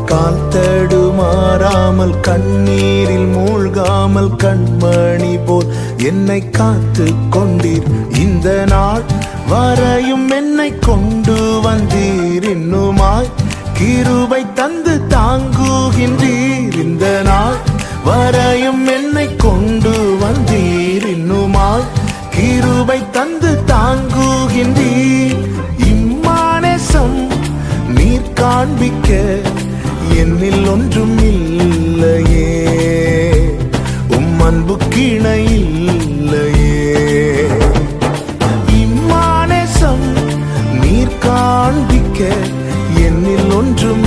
கால் தடுமாறாமல் கண்ணீரில் மூழ்காமல் கண்மணி போல் என்னை காத்து கொண்டீர். இந்த நாள் வரையும் என்னை கொண்டு வந்தீர். இன்னுமாய் கிருபை தந்து தாங்குகின்றீர். இந்த நாள் வரையும் என்னை கொண்டு வந்தீர். இன்னுமாய் கிருபை தந்து தாங்குகின்றீர். இம்மானேசம் நீர் காண்பிக்க என்னில் ஒன்றும் இல்லையே, உம் அன்பு கிணை இல்லையே. இம்மானேசம் நீர் காண்பிக்க என்னில் ஒன்றும்